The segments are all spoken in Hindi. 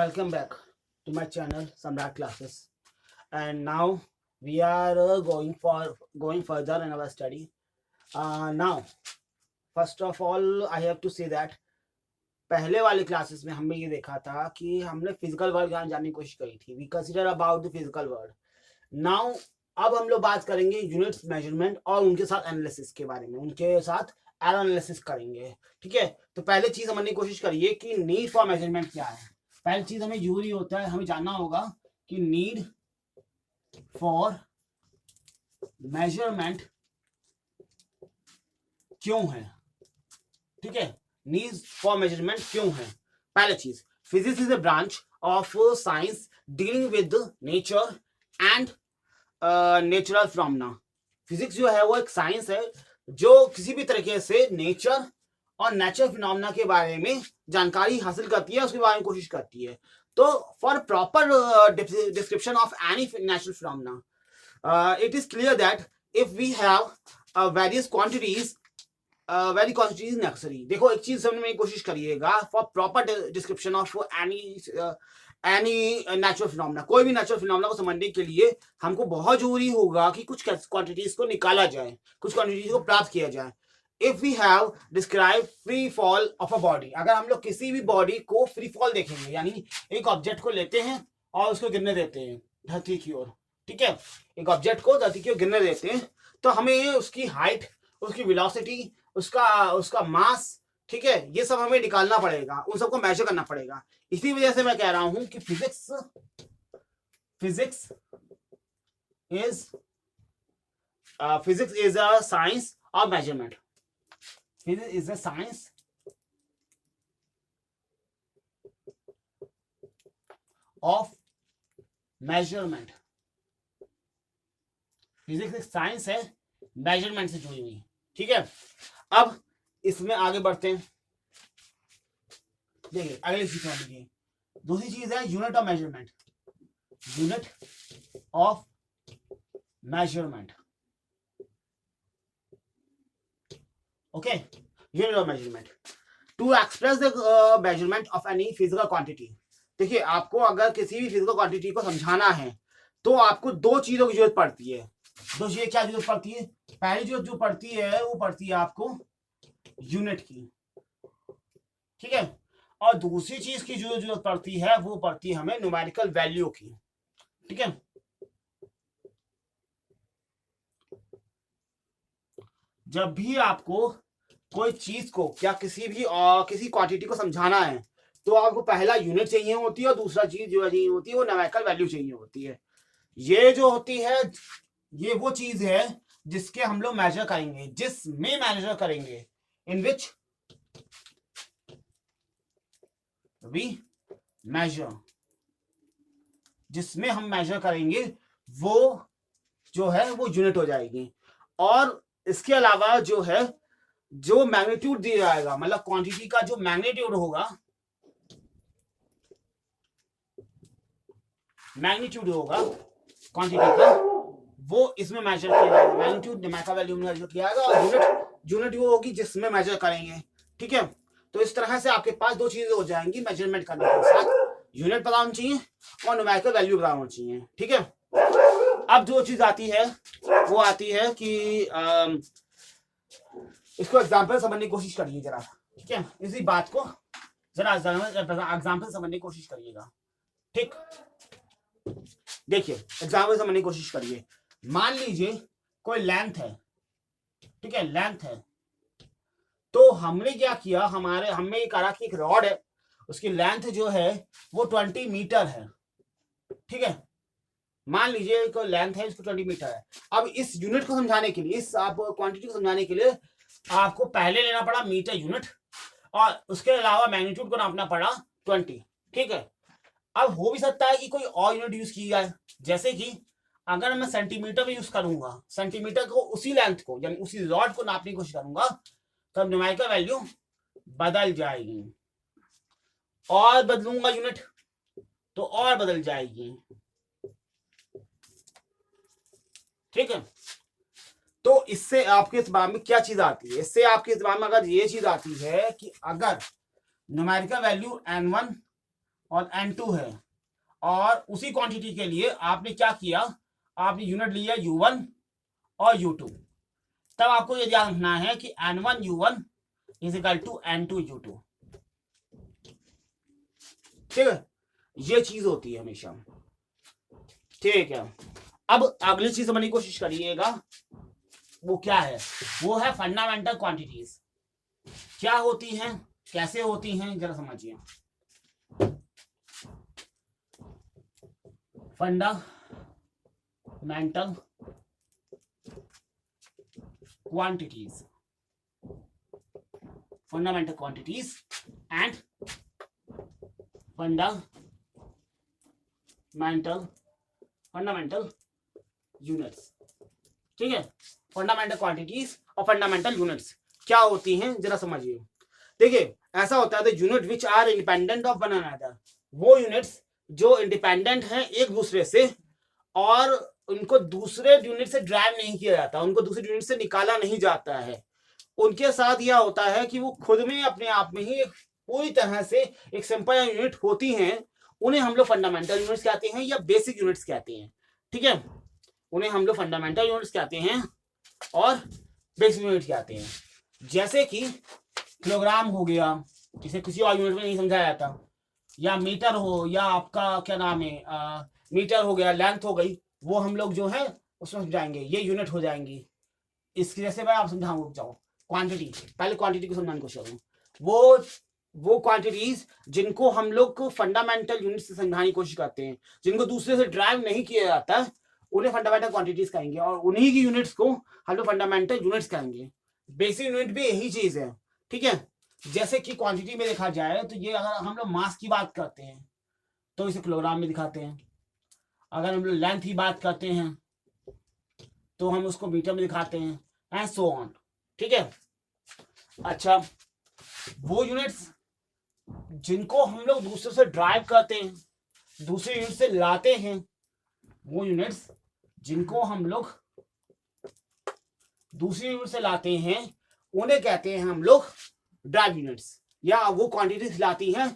welcome back to my channel Samrat Classes. And now we are going further in our study. Now, first of all, I have to say that पहले वाले क्लासेस में हमने ये देखा था कि हमने फिजिकल वर्ल्ड जानने की कोशिश करी थी. We consider about the physical world. Now अब हम लोग बात करेंगे यूनिट्स मेजरमेंट और उनके साथ एनालिसिस के बारे में. उनके साथ एनालिसिस करेंगे. ठीक है, तो पहले चीज समझने की कोशिश करिए कि नीड फॉर मेजरमेंट क्या है. पहली चीज हमें जरूरी होता है, हमें जानना होगा कि नीड फॉर मेजरमेंट क्यों है. ठीक है, नीड फॉर मेजरमेंट क्यों है. पहली चीज, physics is a branch of science dealing with nature and natural phenomena. Physics जो है वो एक साइंस है जो किसी भी तरीके से नेचर और नेचुरल फिनोमेना के बारे में जानकारी हासिल करती है, उसके बारे में कोशिश करती है. तो for proper description of any natural phenomena it is clear that if we have various quantities very quantities necessary. देखो एक चीज समझने की कोशिश करिएगा, for proper description of any natural phenomena, कोई भी नेचुरल फिनोमेना को समझने के लिए हमको बहुत जरूरी होगा कि कुछ क्वांटिटीज को निकाला जाए, कुछ क्वांटिटीज को प्राप्त किया जाए. If we have described free fall of a body, अगर हम लोग किसी भी बॉडी को फ्री फॉल देखेंगे, यानी एक ऑब्जेक्ट को लेते हैं और उसको गिरने देते हैं धरती की ओर. ठीक है, एक ऑब्जेक्ट को धरती की ओर गिरने देते हैं, तो हमें उसकी हाइट, उसकी वेलोसिटी, उसका मास, ठीक है, ये सब हमें निकालना पड़ेगा, उन सबको मेजर करना पड़ेगा. इसी वजह से मैं कह रहा हूं कि physics is a science of measurement. Physics is the science of measurement. Physics एक साइंस है मेजरमेंट से जुड़ी हुई. ठीक है, अब इसमें आगे बढ़ते हैं. देखिए अगली चीज समझ लीजिए. दूसरी चीज है unit of measurement. Unit of measurement. Okay, unit of measurement to express the measurement of any physical quantity. देखिए आपको अगर किसी भी फिजिकल क्वांटिटी को समझाना है तो आपको दो चीजों की जरूरत पड़ती है. दो चीजें क्या जरूरत पड़ती है. पहली जो पड़ती है वो पड़ती है आपको यूनिट की. ठीक है, और दूसरी चीज की जो जरूरत पड़ती है वो पड़ती है हमें न्यूमेरिकल वैल्यू की. ठीक है, जब भी आपको कोई चीज को या किसी क्वांटिटी को समझाना है तो आपको पहला यूनिट चाहिए होती है और दूसरा चीज जो चाहिए होती है वो न्यूमेरिकल वैल्यू चाहिए होती है. ये जो होती है ये वो चीज है जिसके हम लोग मेजर करेंगे, जिसमें मेजर करेंगे, इन विच वी मेजर, जिसमें हम मेजर करेंगे वो जो है वो यूनिट हो जाएगी. और इसके अलावा जो है जो मैग्नीट्यूड दिया जाएगा, मतलब क्वांटिटी का जो मैग्नीट्यूड होगा, क्वांटिटी का, वो इसमें मेजर किया जाएगा. मैग्नीट्यूड न्यूमेरिकल वैल्यू में मेजर किया जाएगा और यूनिट वो होगी जिसमें मेजर करेंगे. ठीक है, तो इस तरह से आपके पास दो चीजें हो जाएंगी मेजरमेंट करने के साथ. यूनिट पता होनी चाहिए और न्यूमेरिकल वैल्यू पता होनी चाहिए. ठीक है, अब जो चीज आती है वो आती है कि इसको एग्जाम्पल समझने की कोशिश करिए जरा. ठीक है, इसी बात को जरा एग्जाम्पल समझने की कोशिश करिएगा. ठीक, देखिए एग्जाम्पल समझने की कोशिश करिए. मान लीजिए कोई लेंथ है. ठीक है, लेंथ है, तो हमने क्या किया, हमने ये कहा कि एक रॉड है, उसकी लेंथ जो है वो 20 मीटर है. ठीक है, मान लीजिए कोई लेंथ है, इसको 20 मीटर है. अब इस यूनिट को समझाने के लिए, इस आप क्वांटिटी को समझाने के लिए आपको पहले लेना पड़ा मीटर यूनिट और उसके अलावा मैग्नीट्यूड को नापना पड़ा 20. ठीक है, अब हो भी सकता है कि कोई और यूनिट यूज की जाए, जैसे कि अगर मैं सेंटीमीटर में यूज करूंगा, सेंटीमीटर को उसी लेंथ को यानी उसी रॉड को नापने की कोशिश करूंगा, तब न्यूमेरिकल वैल्यू बदल जाएगी. और बदलूंगा यूनिट तो और बदल जाएगी. ठीक है, तो इससे आपके दिमाग में क्या चीज आती है, इससे आपके दिमाग में अगर ये चीज आती है कि अगर न्यूमेरिकल वैल्यू n1 और N2 है, और उसी क्वांटिटी के लिए आपने क्या किया, आपने यूनिट लिया U1 और U2, तब आपको ये ध्यान रखना है कि N1 U1 is equal to N2 U2। ठीक है, ये चीज होती है हमेशा। ठीक है, अब अगली चीज समझने की कोशिश करिएगा, वो क्या है, वो है फंडामेंटल क्वांटिटीज। क्या होती हैं, कैसे होती हैं, जरा समझिए। Fundamental quantities, fundamental quantities and fundamental units. ठीक है, फंडामेंटल क्वांटिटीज और फंडामेंटल यूनिट्स क्या होती हैं, जरा समझिए। देखिए, ऐसा होता है the unit which are independent of one another, वो यूनिट्स जो इंडिपेंडेंट हैं एक दूसरे से, और उनको दूसरे यूनिट से ड्राइव नहीं किया जाता, उनको दूसरे यूनिट से निकाला नहीं जाता है। उनके साथ यह होता है कि वो खुद में अपने आप में ही पूरी तरह से एक सिंपल यूनिट होती हैं, उन्हें हम लोग फंडामेंटल यूनिट्स कहते हैं या बेसिक यूनिट्स कहते हैं। ठीक है, उन्हें हम लोग फंडामेंटल यूनिट्स कहते हैं और बेसिक यूनिट कहते हैं। जैसे कि किलोग्राम हो गया, जिसे किसी और यूनिट में नहीं समझाया जाता, या मीटर हो, या आपका क्या नाम है मीटर हो गया, लेंथ हो गई, वो हम लोग जो है उसमें समझाएंगे, ये यूनिट हो जाएंगी। इसकी जैसे मैं आप समझाऊंगा, जाओ क्वांटिटी, पहले क्वांटिटी को समझाने की कोशिश करूँ। वो क्वांटिटीज जिनको हम लोग फंडामेंटल यूनिट से समझाने की कोशिश करते हैं, जिनको दूसरे से ड्राइव नहीं किया जाता, उन्हें फंडामेंटल क्वांटिटीज कहेंगे, और उन्हीं की यूनिट्स को हम लोग फंडामेंटल यूनिट्स कहेंगे। बेसिक यूनिट भी यही चीज है। ठीक है, जैसे कि क्वांटिटी में देखा जाए तो ये, अगर हम लोग मास की बात करते हैं तो इसे किलोग्राम में दिखाते हैं, अगर हम लोग लेंथ की बात करते हैं तो हम उसको मीटर में दिखाते हैं, एंड सो ऑन। ठीक है, अच्छा, वो यूनिट्स जिनको हम लोग दूसरे से ड्राइव करते हैं, दूसरे यूनिट से लाते हैं, वो यूनिट्स जिनको हम लोग दूसरी यूनिट से लाते हैं, उन्हें कहते हैं हम लोग ड्राइव यूनिट्स, या वो क्वांटिटीज लाती हैं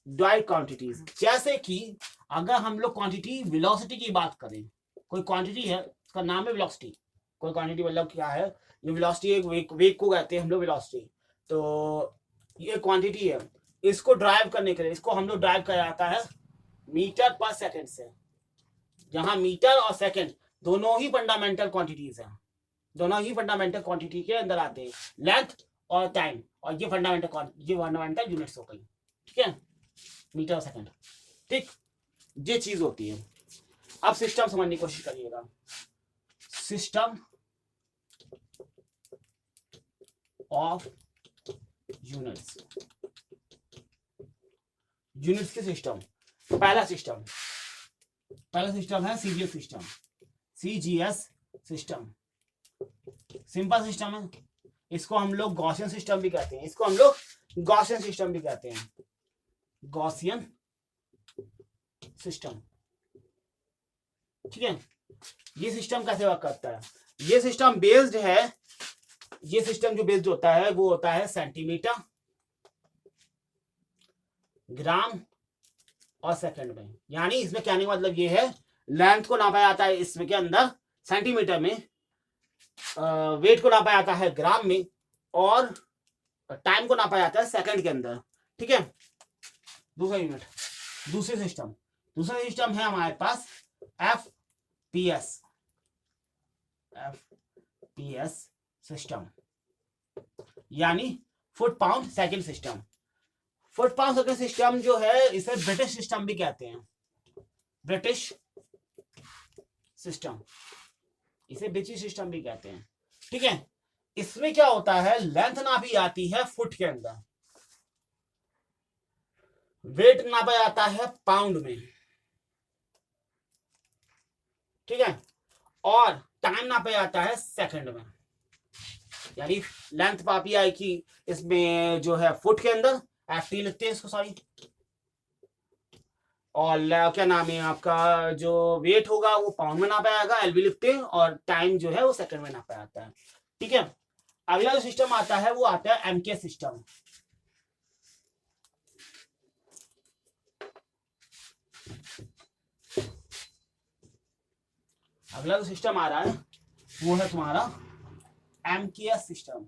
ड्राइव क्वांटिटीज। जैसे कि अगर हम लोग क्वांटिटी वेलोसिटी की बात करें, कोई क्वांटिटी है, उसका नाम है वेलोसिटी, कोई क्वांटिटी मतलब क्या है, ये वेलोसिटी एक वेग को कहते हैं हम लोग वेलोसिटी। तो ये क्वांटिटी है, इसको ड्राइव करने के लिए, इसको हम लोग ड्राइव किया जाता है मीटर पर सेकंड से, जहां मीटर और सेकंड दोनों ही फंडामेंटल क्वांटिटीज हैं, दोनों ही फंडामेंटल क्वांटिटी के अंदर आते हैं, लेंथ और टाइम, और ये फंडामेंटल यूनिट्स हो गई। ठीक है, मीटर और सेकंड। ठीक, ये चीज होती है। अब सिस्टम समझने की कोशिश करिएगा। सिस्टम ऑफ यूनिट्स, यूनिट्स के सिस्टम। पहला सिस्टम है CGS system. CGS system simple system है, इसको हम लोग गॉसियन सिस्टम भी कहते हैं, गॉसियन सिस्टम। ठीक है, ये सिस्टम कैसे वर्क करता है, ये सिस्टम बेस्ड है, ये सिस्टम जो बेस्ड होता है वो होता है सेंटीमीटर, ग्राम और सेकंड में। यानी इसमें कहने का मतलब ये है, लेंथ को नापा जाता है इसमें के अंदर सेंटीमीटर में, वेट को नापा जाता है ग्राम में, और टाइम को नापा जाता है सेकंड के अंदर। ठीक है, दूसरा यूनिट, दूसरा सिस्टम है हमारे पास एफपीएस सिस्टम, यानी foot pound second system. Foot pound second system जो है, इसे ब्रिटिश सिस्टम भी कहते हैं, ब्रिटिश सिस्टम, इसे ब्रिटिश सिस्टम भी कहते हैं। ठीक है, इसमें क्या होता है, लेंथ नापी जाती है फुट के अंदर, वेट नापा जाता है पाउंड में। ठीक है, और टाइम नापा जाता है सेकंड में। यानी लेंथ पापी आएगी इसमें जो है फुट के अंदर, एफटी लिखते हैं इसको, सॉरी, और क्या नाम है आपका, जो वेट होगा वो पाउंड में नापा जाएगा, एलबी लिखते हैं, और टाइम जो है वो सेकंड में नापा जाता है। ठीक है, अगला जो सिस्टम आता है वो आता है एमके सिस्टम। अगला जो सिस्टम आ रहा है वो है तुम्हारा MKS system.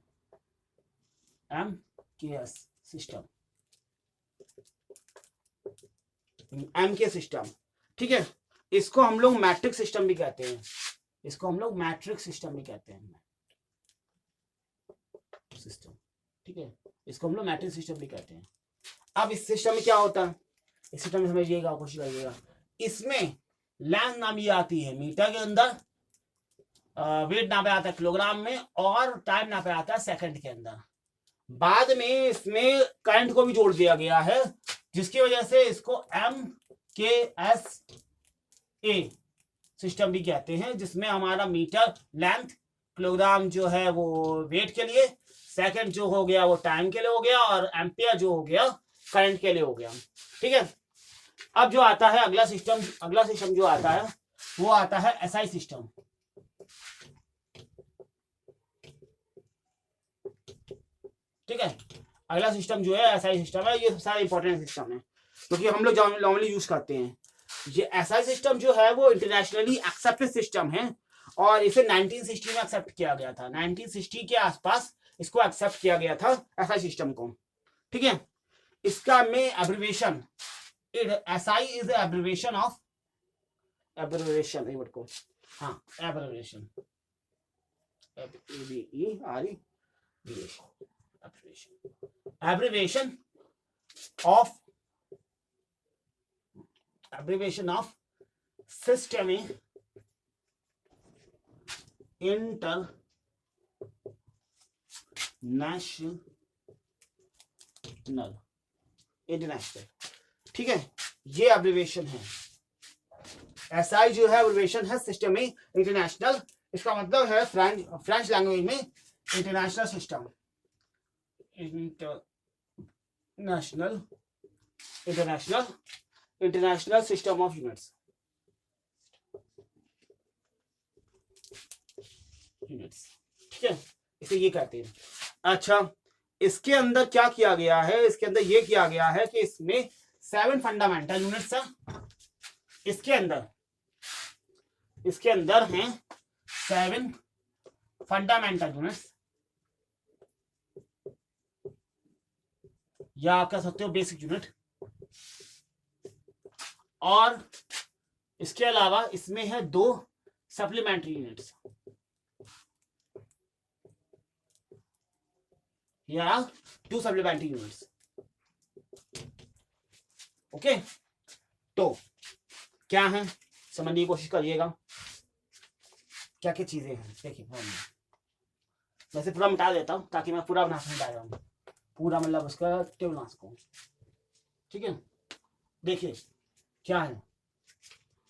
MKS system, MK system, ठीक है। इसको हम लोग मैट्रिक्स सिस्टम भी कहते हैं, इसको हम लोग मैट्रिक्स सिस्टम भी कहते हैं, सिस्टम, ठीक है। इसको हम लोग मैट्रिक्स सिस्टम भी कहते हैं। अब इस सिस्टम में क्या होता है, इस सिस्टम में समझिएगा, कोशिश करिएगा। इसमें लेंथ नामी आती है मीटर के अंदर, वेट नापे आता है किलोग्राम में, और टाइम नापे आता है सेकंड के अंदर। बाद में इसमें करंट को भी जोड़ दिया गया है, जिसकी वजह से इसको एमकेएस ए सिस्टम भी कहते हैं, जिसमें हमारा मीटर लेंथ, किलोग्राम जो है वो वेट के लिए, सेकंड जो हो गया वो टाइम के लिए हो गया, और एम्पियर जो हो गया करंट के लिए हो गया, ठीक है। अब जो आता है अगला सिस्टम जो आता है वो आता है एसआई सिस्टम। ठीक है, अगला सिस्टम जो है एसआई सिस्टम है। ये सारा इंपॉर्टेंट सिस्टम है क्योंकि हम लोग नॉर्मली यूज करते हैं। ये एसआई सिस्टम जो है वो इंटरनेशनली एक्सेप्टेड सिस्टम है, और इसे 1960 में एक्सेप्ट किया गया था। 1960 के आसपास इसको एक्सेप्ट किया गया था एसआई सिस्टम को, ठीक है। इसका में abbreviation, SI is abbreviation of, abbreviation ये वर्ड को, हाँ abbreviation, abbreviation of systemic international, ठीक है। ये एब्रिविएशन है, एसआई जो है एब्रिविएशन है सिस्टमिक इंटरनेशनल। इसका मतलब है फ्रेंच लैंग्वेज में international system, international system of units, ठीक है, इसे ये कहते हैं। अच्छा, इसके अंदर क्या किया गया है, इसके अंदर ये किया गया है कि इसमें 7 फंडामेंटल यूनिट्स हैं। इसके अंदर हैं 7 फंडामेंटल यूनिट्स, या आप कह सकते हो बेसिक यूनिट। और इसके अलावा इसमें है 2 सप्लीमेंट्री यूनिट्स, या 2 सप्लीमेंट्री यूनिट्स, ओके। तो क्या है समझने की कोशिश करिएगा, क्या क्या चीजें हैं। देखिए वैसे पूरा मिटा देता हूं ताकि मैं पूरा बना सकूं डायग्राम, पूरा मतलब उसका टेबल बना सकूं, ठीक है। देखिए क्या है,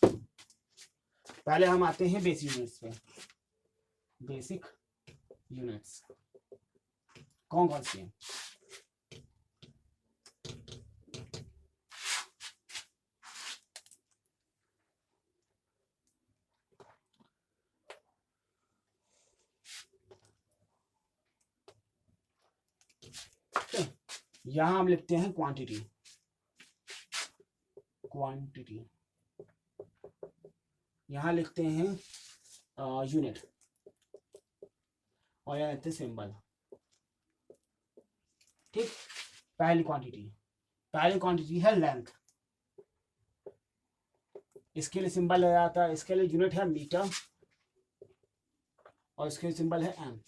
पहले हम आते हैं बेसिक यूनिट्स पे। बेसिक यूनिट्स कौन कौन सी हैं? यहां हम लिखते हैं क्वांटिटी, यहां लिखते हैं यूनिट, और यहां लिखते हैं सिंबल, ठीक। पहली क्वांटिटी है लेंथ, इसके लिए सिंबल आ जाता है, इसके लिए यूनिट है मीटर, और इसके लिए सिंबल है एम।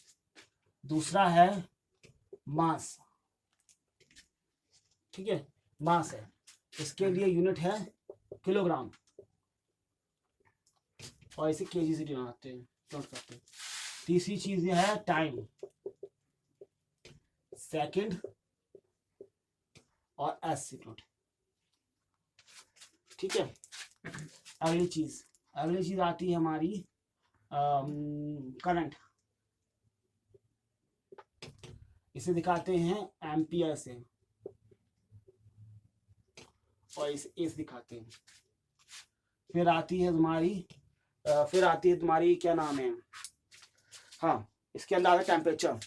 दूसरा है मास, ठीक है, मास है, इसके लिए यूनिट है किलोग्राम, और इसे केजी से डिनोट करते हैं। तीसरी चीज ये है टाइम, सेकंड और एस यूनिट, ठीक है। अगली चीज आती है हमारी करंट, इसे दिखाते हैं एम्पियर से, और इसे एस दिखाते हैं। फिर आती है तुम्हारी क्या नाम है, हाँ इसके अंदर आता है टेम्परेचर,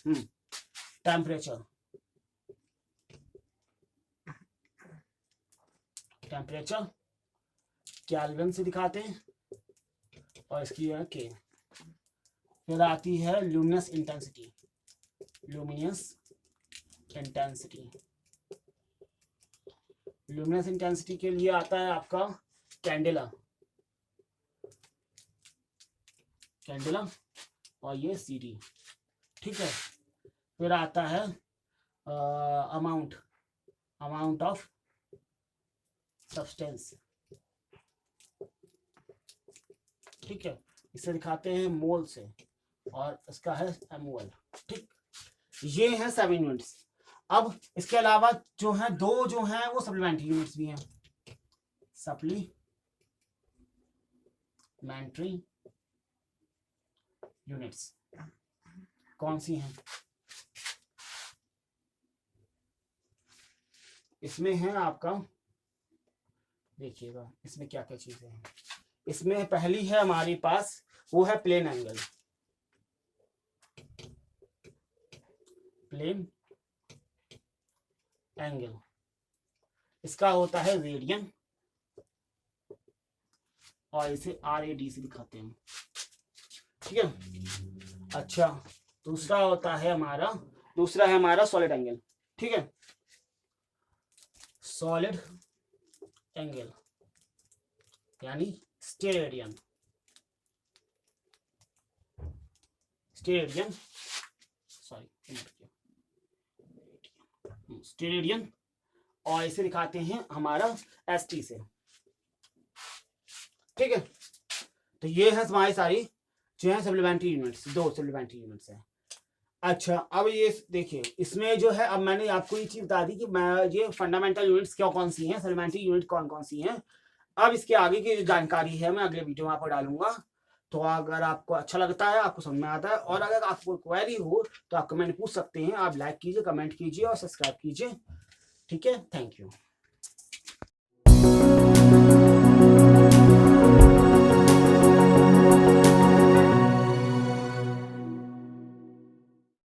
टेम्परेचर केल्विन से दिखाते हैं, और इसकी है के। फिर आती है luminous intensity, luminous intensity. Luminous intensity के लिए आता है आपका कैंडेला, कैंडेला और ये CD, ठीक है। फिर आता है अमाउंट, अमाउंट ऑफ सब्सटेंस, ठीक है। इसे दिखाते हैं मोल से और इसका है MOL, ठीक। ये है 7 यूनिट्स। अब इसके अलावा जो है दो जो है वो सप्लीमेंट्री यूनिट्स भी हैं। सप्लीमेंट्री यूनिट्स कौन सी हैं? इसमें है आपका, देखिएगा इसमें क्या क्या चीजें हैं। इसमें पहली है हमारे पास, वो है प्लेन एंगल, प्लेन एंगल। इसका होता है रेडियन और इसे RAD से दिखाते हैं, ठीक है। अच्छा, दूसरा होता है हमारा, दूसरा है हमारा सॉलिड एंगल, ठीक है। सॉलिड एंगल यानी स्टेरेडियन, स्टेरेडियन, सॉरी स्टेरेडियन, और इसे दिखाते हैं हमारा ST से, ठीक है। तो ये है हमारी सारी जो है सप्लीमेंट्री यूनिट्स, दो सप्लीमेंट्री यूनिट्स है। अच्छा, अब ये देखिए इसमें जो है, अब मैंने आपको ये चीज बता दी कि मैं ये फंडामेंटल यूनिट्स क्या कौन सी हैं, सप्लीमेंट्री यूनिट कौन कौन सी हैं। अब इसके आगे की जो जानकारी है मैं अगले वीडियो में आपको डालूंगा। तो अगर आपको अच्छा लगता है, आपको समझ में आता है, और अगर आपको क्वेरी हो तो आप कमेंट पूछ सकते हैं। आप लाइक कीजिए, कमेंट कीजिए और सब्सक्राइब कीजिए, ठीक है। Thank you.